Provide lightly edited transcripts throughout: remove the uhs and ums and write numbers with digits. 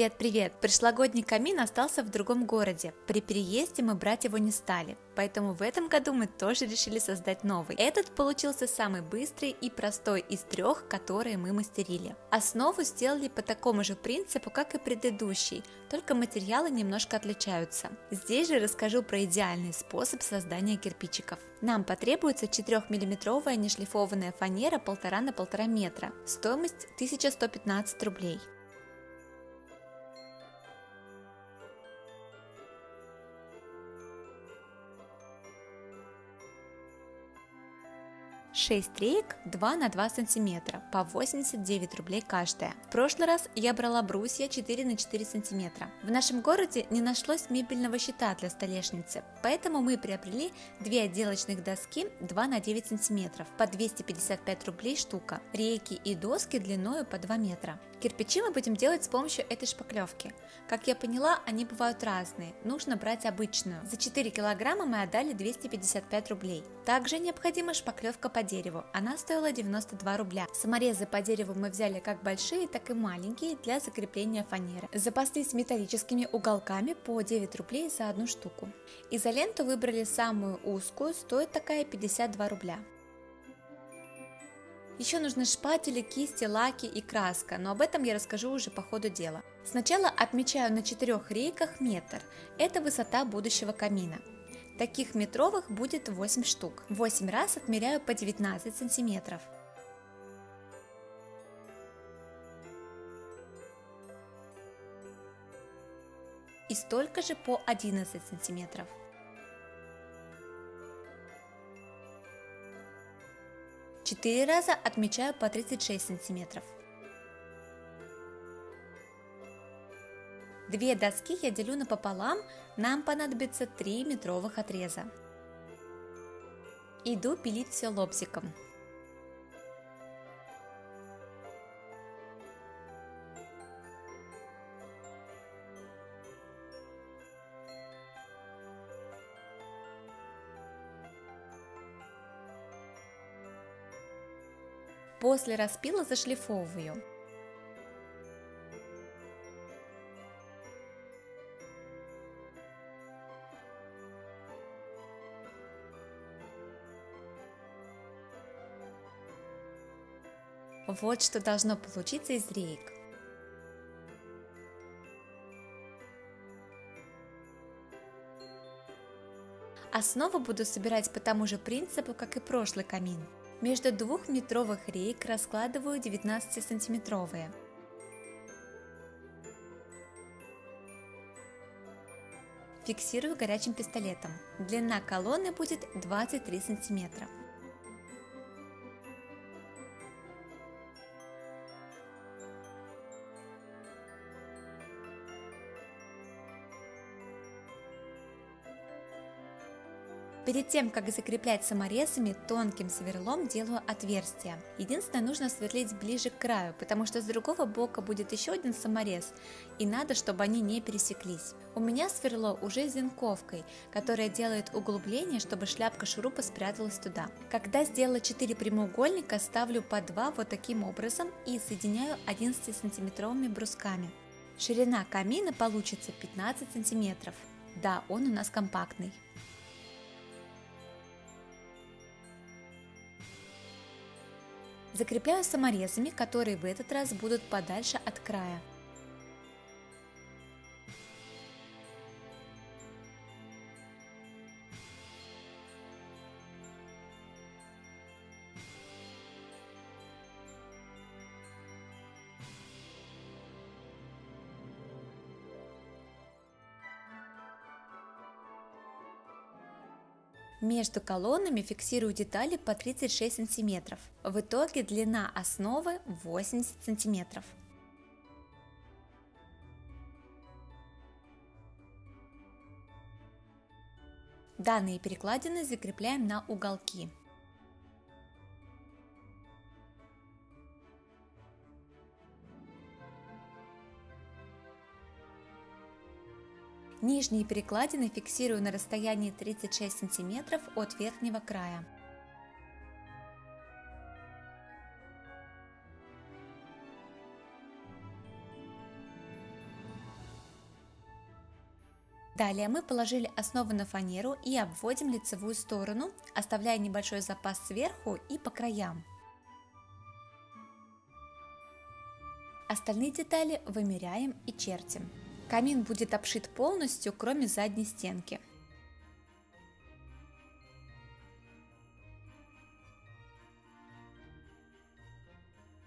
Привет! Прошлогодний камин остался в другом городе. При переезде мы брать его не стали, поэтому в этом году мы тоже решили создать новый. Этот получился самый быстрый и простой из трех, которые мы мастерили. Основу сделали по такому же принципу, как и предыдущий, только материалы немножко отличаются. Здесь же расскажу про идеальный способ создания кирпичиков. Нам потребуется 4-мм нешлифованная фанера 1,5 на 1,5 метра, стоимость 1115 рублей. 6 реек 2 на 2 сантиметра по 89 рублей каждая. В прошлый раз я брала брусья 4 на 4 сантиметра. В нашем городе не нашлось мебельного щита для столешницы, поэтому мы приобрели 2 отделочных доски 2 на 9 сантиметров по 255 рублей штука, рейки и доски длиною по 2 метра. Кирпичи мы будем делать с помощью этой шпаклевки. Как я поняла, они бывают разные, нужно брать обычную. За 4 килограмма мы отдали 255 рублей. Также необходима шпаклевка по дереву, она стоила 92 рубля. Саморезы по дереву мы взяли как большие, так и маленькие для закрепления фанеры. Запаслись металлическими уголками по 9 рублей за одну штуку. Изоленту выбрали самую узкую, стоит такая 52 рубля. Еще нужны шпатели, кисти, лаки и краска, но об этом я расскажу уже по ходу дела. Сначала отмечаю на 4 рейках метр, это высота будущего камина. Таких метровых будет 8 штук. 8 раз отмеряю по 19 сантиметров. И столько же по 11 сантиметров. Четыре раза отмечаю по 36 сантиметров. 2 доски я делю напополам, нам понадобится 3 метровых отреза. Иду пилить все лобзиком. После распила зашлифовываю. Вот что должно получиться из реек. Основу буду собирать по тому же принципу, как и прошлый камин. Между 2-метровых рейк раскладываю 19-сантиметровые. Фиксирую горячим пистолетом. Длина колонны будет 23 сантиметра. Перед тем, как закреплять саморезами, тонким сверлом делаю отверстие. Единственное, нужно сверлить ближе к краю, потому что с другого бока будет еще один саморез, и надо, чтобы они не пересеклись. У меня сверло уже с зенковкой, которая делает углубление, чтобы шляпка шурупа спряталась туда. Когда сделала 4 прямоугольника, ставлю по 2 вот таким образом и соединяю 11-сантиметровыми брусками. Ширина камина получится 15 сантиметров. Да, он у нас компактный. Закрепляю саморезами, которые в этот раз будут подальше от края. Между колоннами фиксирую детали по 36 сантиметров. В итоге длина основы 80 сантиметров. Данные перекладины закрепляем на уголки. Нижние перекладины фиксирую на расстоянии 36 сантиметров от верхнего края. Далее мы положили основу на фанеру и обводим лицевую сторону, оставляя небольшой запас сверху и по краям. Остальные детали вымеряем и чертим. Камин будет обшит полностью, кроме задней стенки.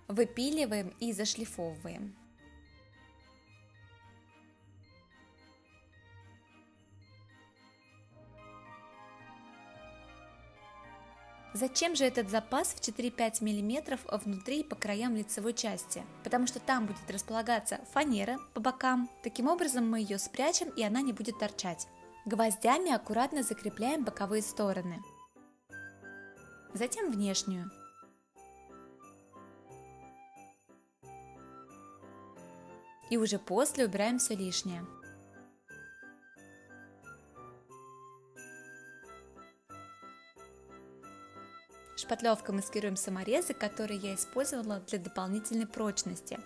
Выпиливаем и зашлифовываем. Зачем же этот запас в 4-5 мм внутри и по краям лицевой части? Потому что там будет располагаться фанера по бокам. Таким образом мы ее спрячем, и она не будет торчать. Гвоздями аккуратно закрепляем боковые стороны. Затем внешнюю. И уже после убираем все лишнее. Шпатлевкой маскируем саморезы, которые я использовала для дополнительной прочности.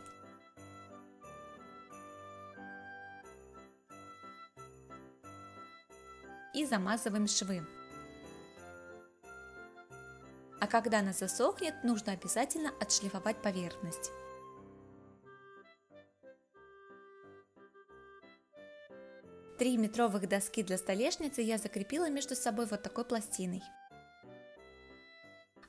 И замазываем швы. А когда она засохнет, нужно обязательно отшлифовать поверхность. Три метровых доски для столешницы я закрепила между собой вот такой пластиной.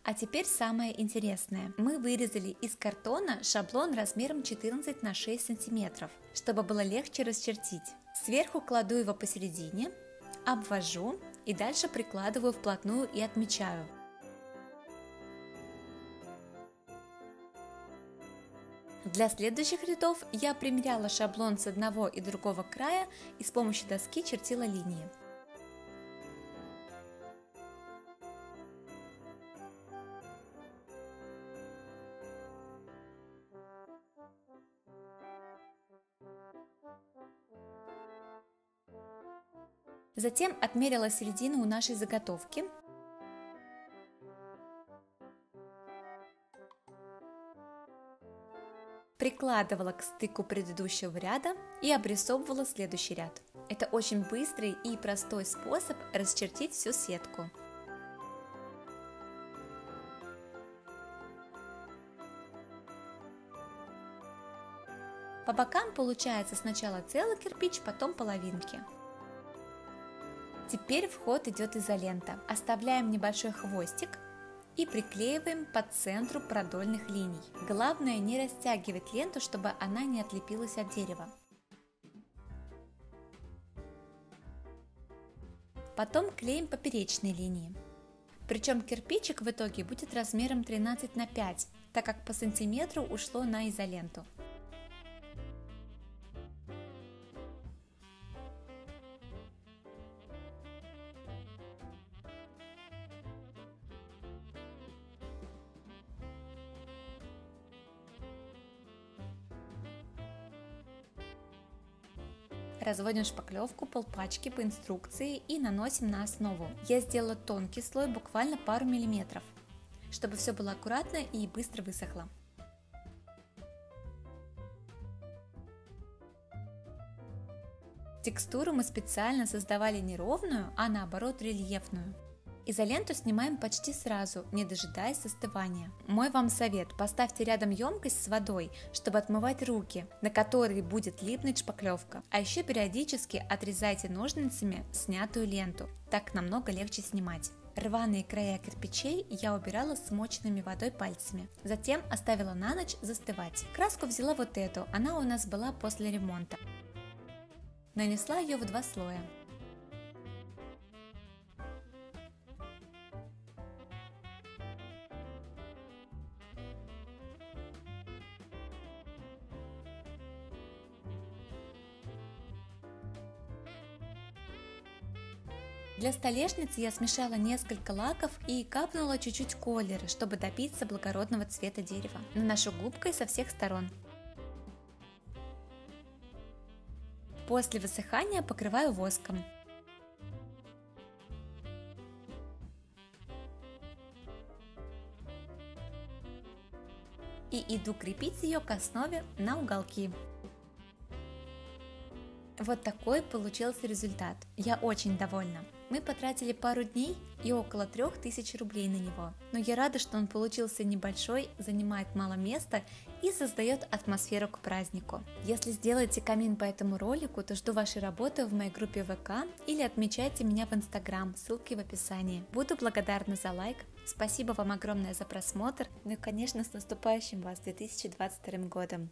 А теперь самое интересное. Мы вырезали из картона шаблон размером 14 на 6 сантиметров, чтобы было легче расчертить. Сверху кладу его посередине, обвожу и дальше прикладываю вплотную и отмечаю. Для следующих рядов я примеряла шаблон с одного и другого края и с помощью доски чертила линии. Затем отмерила середину у нашей заготовки. Прикладывала к стыку предыдущего ряда и обрисовывала следующий ряд. Это очень быстрый и простой способ расчертить всю сетку. По бокам получается сначала целый кирпич, потом половинки. Теперь в ход идет изолента. Оставляем небольшой хвостик и приклеиваем по центру продольных линий. Главное не растягивать ленту, чтобы она не отлепилась от дерева. Потом клеим поперечные линии. Причем кирпичик в итоге будет размером 13 на 5, так как по сантиметру ушло на изоленту. Разводим шпаклевку полпачки по инструкции и наносим на основу. Я сделала тонкий слой, буквально пару миллиметров, чтобы все было аккуратно и быстро высохло. Текстуру мы специально создавали не ровную, а наоборот рельефную. Изоленту снимаем почти сразу, не дожидаясь остывания. Мой вам совет: поставьте рядом емкость с водой, чтобы отмывать руки, на которые будет липнуть шпаклевка. А еще периодически отрезайте ножницами снятую ленту, так намного легче снимать. Рваные края кирпичей я убирала смоченными водой пальцами, затем оставила на ночь застывать. Краску взяла вот эту, она у нас была после ремонта. Нанесла ее в 2 слоя. Для столешницы я смешала несколько лаков и капнула чуть-чуть колера, чтобы добиться благородного цвета дерева. Наношу губкой со всех сторон. После высыхания покрываю воском. И иду крепить ее к основе на уголки. Вот такой получился результат. Я очень довольна. Мы потратили пару дней и около 3000 рублей на него. Но я рада, что он получился небольшой, занимает мало места и создает атмосферу к празднику. Если сделаете камин по этому ролику, то жду вашей работы в моей группе ВК или отмечайте меня в Инстаграм, ссылки в описании. Буду благодарна за лайк. Спасибо вам огромное за просмотр. Ну и конечно с наступающим вас 2022 годом.